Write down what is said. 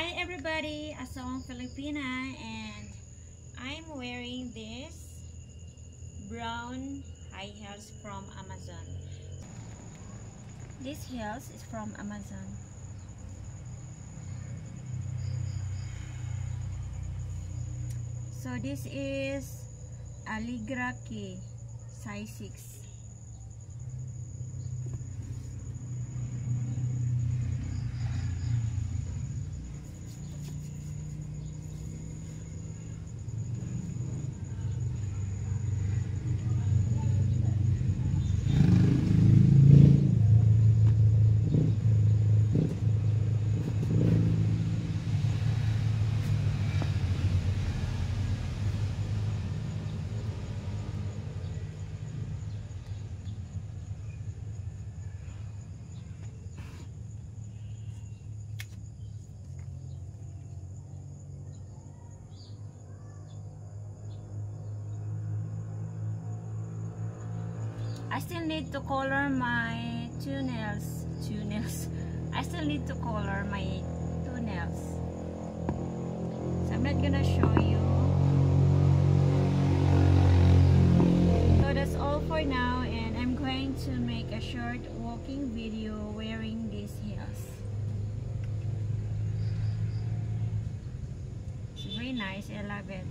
Hi everybody, Asong Filipina, and I'm wearing this brown high heels from Amazon. This heels is from Amazon. So this is Aligra K size 6. I still need to color my two nails. I still need to color my two nails. So I'm not gonna show you. So that's all for now, and I'm going to make a short walking video wearing these heels. It's very nice. I love it.